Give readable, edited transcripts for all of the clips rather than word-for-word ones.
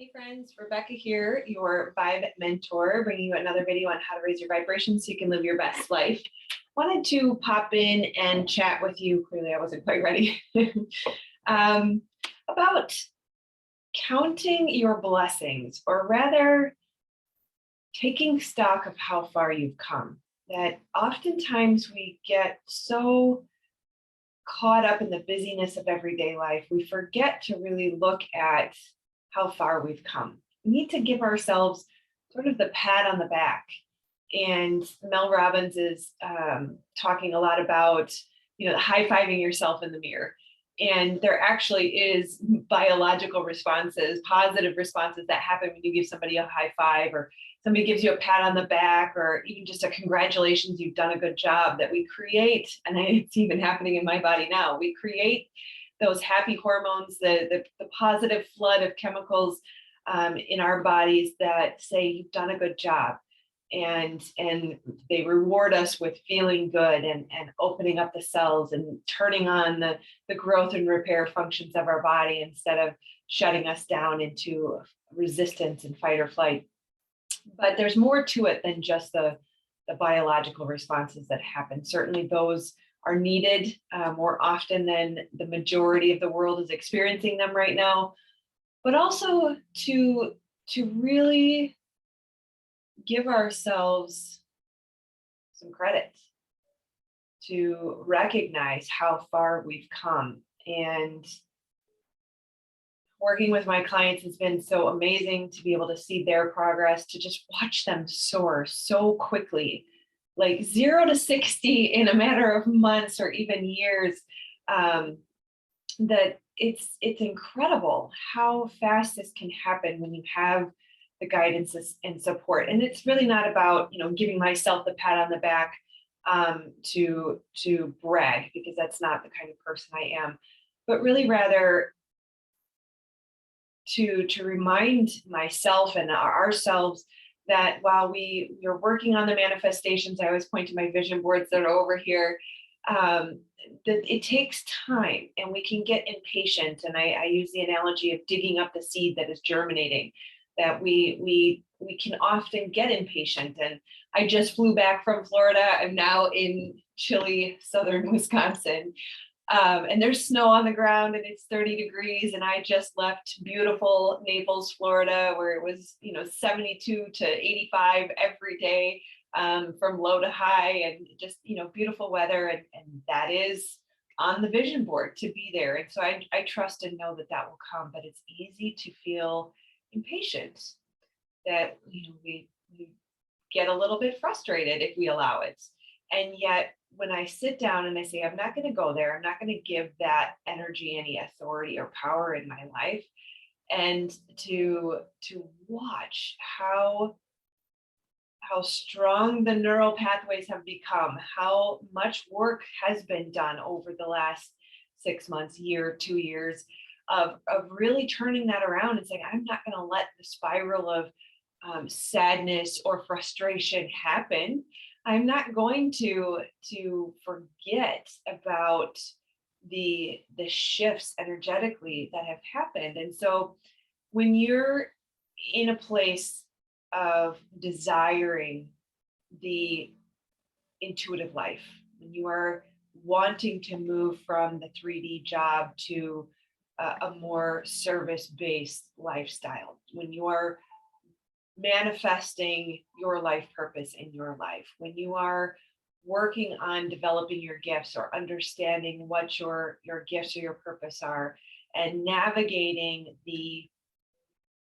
Hey friends, Rebecca here, your Vibe mentor, bringing you another video on how to raise your vibration so you can live your best life. Wanted to pop in and chat with you. Clearly, I wasn't quite ready. About counting your blessings, or rather, taking stock of how far you've come. That oftentimes we get so caught up in the busyness of everyday life, we forget to really look at how far we've come. We need to give ourselves sort of the pat on the back. And Mel Robbins is talking a lot about, high-fiving yourself in the mirror. And there actually is biological responses, positive responses that happen when you give somebody a high five, or somebody gives you a pat on the back, or even just a congratulations, you've done a good job, that we create, and it's even happening in my body now, we create those happy hormones, the positive flood of chemicals in our bodies that say you've done a good job. And they reward us with feeling good and opening up the cells and turning on the growth and repair functions of our body instead of shutting us down into resistance and fight or flight. But there's more to it than just the biological responses that happen. Certainly those are needed more often than the majority of the world is experiencing them right now, but also to really give ourselves some credit, to recognize how far we've come. And working with my clients has been so amazing to be able to see their progress, to just watch them soar so quickly, like 0 to 60 in a matter of months or even years. That it's incredible how fast this can happen when you have the guidance and support. And it's really not about, giving myself the pat on the back to brag, because that's not the kind of person I am, but really rather to remind myself and ourselves that while we're working on the manifestations, I always point to my vision boards that are over here, that it takes time and we can get impatient. And I use the analogy of digging up the seed that is germinating, that we can often get impatient. And I just flew back from Florida. I'm now in chilly southern Wisconsin. And there's snow on the ground and it's 30 degrees. And I just left beautiful Naples, Florida, where it was, 72 to 85 every day, from low to high, and just, beautiful weather. And that is on the vision board to be there. And so I trust and know that that will come, but it's easy to feel impatient, that, we get a little bit frustrated if we allow it. And yet, when I sit down and I say, I'm not going to go there, I'm not going to give that energy any authority or power in my life, and to watch how strong the neural pathways have become, how much work has been done over the last 6 months, year, 2 years of really turning that around and saying, I'm not going to let the spiral of sadness or frustration happen. I'm not going to forget about the shifts energetically that have happened. And so when you're in a place of desiring the intuitive life, when you are wanting to move from the 3D job to a more service-based lifestyle, when you are manifesting your life purpose in your life, when you are working on developing your gifts or understanding what your gifts or your purpose are, and navigating the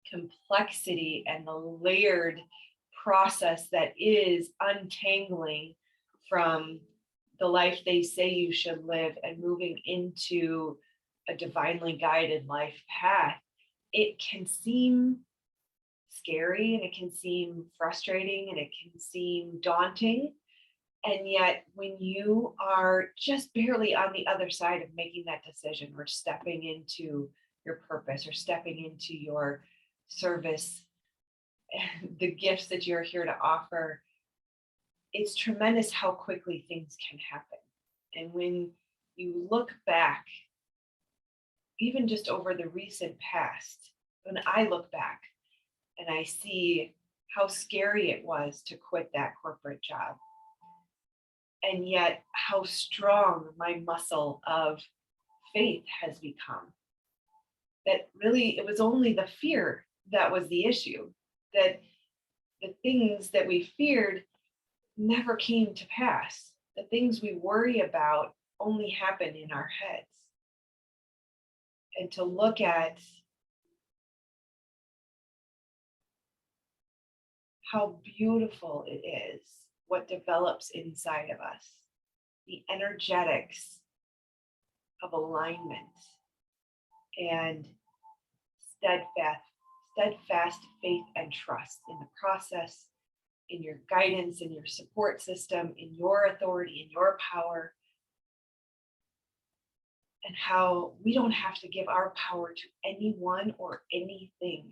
complexity and the layered process that is untangling from the life they say you should live and moving into a divinely guided life path, it can seem scary and it can seem frustrating and it can seem daunting. And yet, when you are just barely on the other side of making that decision, or stepping into your purpose, or stepping into your service, the gifts that you're here to offer, it's tremendous how quickly things can happen. And when you look back, even just over the recent past, when I look back and I see how scary it was to quit that corporate job, and yet how strong my muscle of faith has become. That really, it was only the fear that was the issue, that the things that we feared never came to pass. The things we worry about only happen in our heads. And to look at how beautiful it is, what develops inside of us, the energetics of alignment and steadfast faith and trust in the process, in your guidance, in your support system, in your authority, in your power, and how we don't have to give our power to anyone or anything.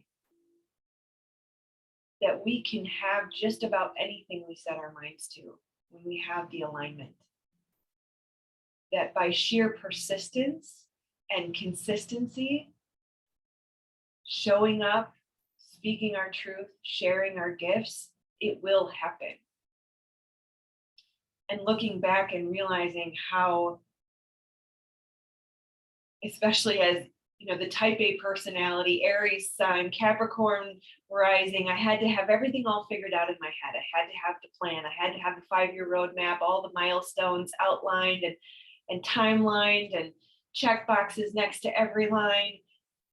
That we can have just about anything we set our minds to when we have the alignment. That by sheer persistence and consistency, showing up, speaking our truth, sharing our gifts, it will happen. And looking back and realizing how, especially as the type A personality, Aries sun, Capricorn rising, I had to have everything all figured out in my head. I had to have the plan. I had to have the 5-year roadmap, all the milestones outlined and timelined, and check boxes next to every line.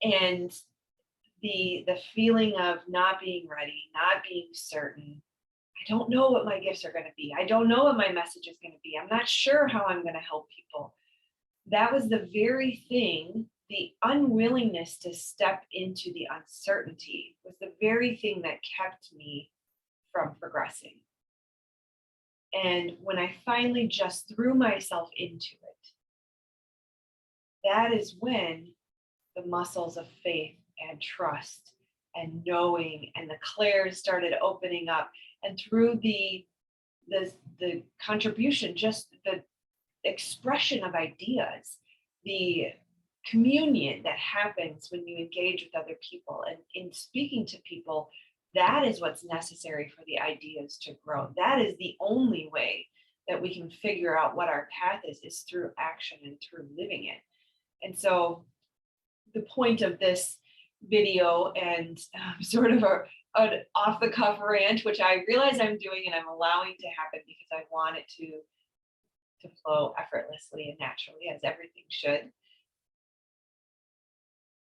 And the feeling of not being ready, not being certain. I don't know what my gifts are going to be. I don't know what my message is going to be. I'm not sure how I'm going to help people. That was the very thing, the unwillingness to step into the uncertainty was the very thing that kept me from progressing. And when I finally just threw myself into it, that is when the muscles of faith and trust and knowing and the clairs started opening up. And through the contribution, just the expression of ideas, the communion that happens when you engage with other people and in speaking to people, that is what's necessary for the ideas to grow. That is the only way that we can figure out what our path is through action and through living it. And so the point of this video and sort of an off the cuff rant, which I realize I'm doing and I'm allowing to happen because I want it to flow effortlessly and naturally, as everything should.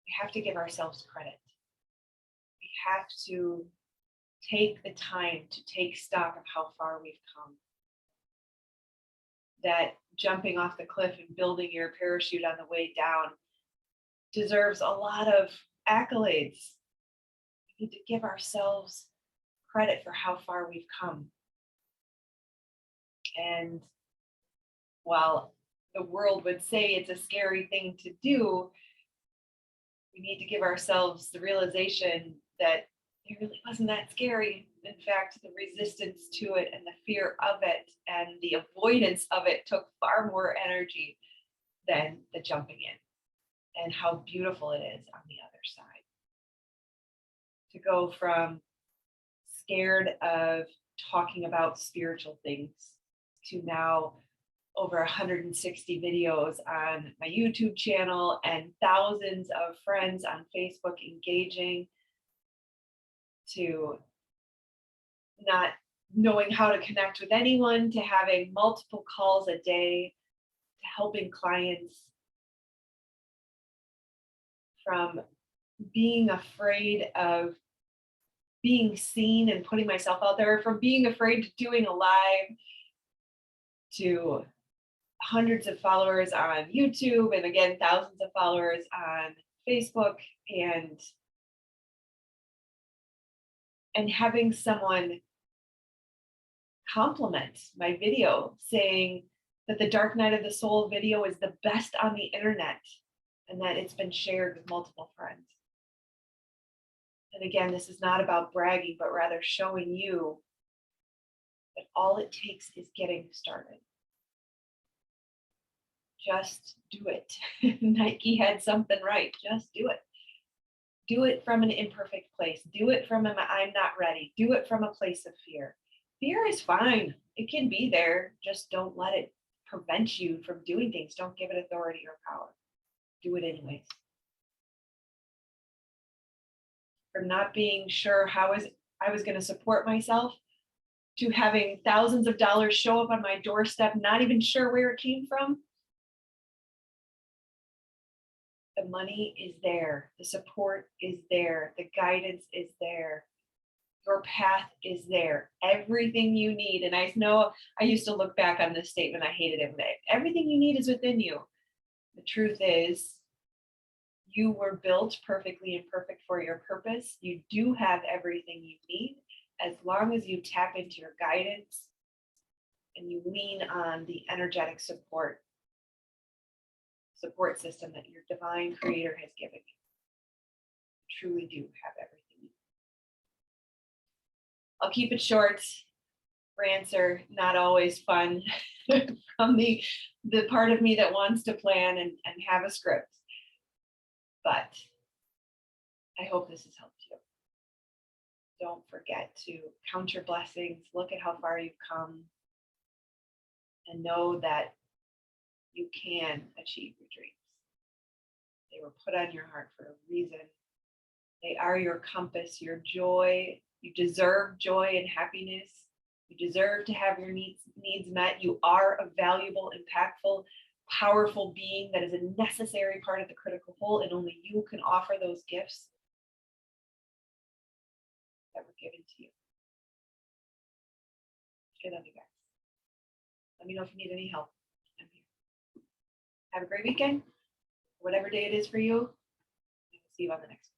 We have to give ourselves credit. We have to take the time to take stock of how far we've come. That jumping off the cliff and building your parachute on the way down deserves a lot of accolades. We need to give ourselves credit for how far we've come. And while the world would say it's a scary thing to do, we need to give ourselves the realization that it really wasn't that scary. In fact, the resistance to it and the fear of it and the avoidance of it took far more energy than the jumping in, and how beautiful it is on the other side. To go from scared of talking about spiritual things to now over 160 videos on my YouTube channel and thousands of friends on Facebook engaging, to not knowing how to connect with anyone, to having multiple calls a day, to helping clients, from being afraid of being seen and putting myself out there, from being afraid to doing a live, to hundreds of followers on YouTube, and again, thousands of followers on Facebook, and having someone compliment my video saying that the Dark Night of the Soul video is the best on the internet and that it's been shared with multiple friends. And again, this is not about bragging, but rather showing you that all it takes is getting started. Just do it. Nike had something right. Just do it. Do it from an imperfect place. Do it from an I'm not ready. Do it from a place of fear. Fear is fine. It can be there. Just don't let it prevent you from doing things. Don't give it authority or power. Do it anyways. From not being sure I was going to support myself to having thousands of dollars show up on my doorstep, not even sure where it came from. The money is there. The support is there. The guidance is there. Your path is there. Everything you need. And I know I used to look back on this statement. I hated it. But everything you need is within you. The truth is, you were built perfectly and perfect for your purpose. You do have everything you need as long as you tap into your guidance and you lean on the energetic support system that your divine creator has given you. You truly do have everything. I'll keep it short. Rants are not always fun from the part of me that wants to plan and have a script. But I hope this has helped you. Don't forget to count your blessings, look at how far you've come, and know that you can achieve your dreams. They were put on your heart for a reason. They are your compass, your joy. You deserve joy and happiness. You deserve to have your needs met. You are a valuable, impactful, powerful being that is a necessary part of the critical whole, and only you can offer those gifts that were given to you. I love you guys. Let me know if you need any help. I'm here. Have a great weekend, whatever day it is for you. See you on the next one.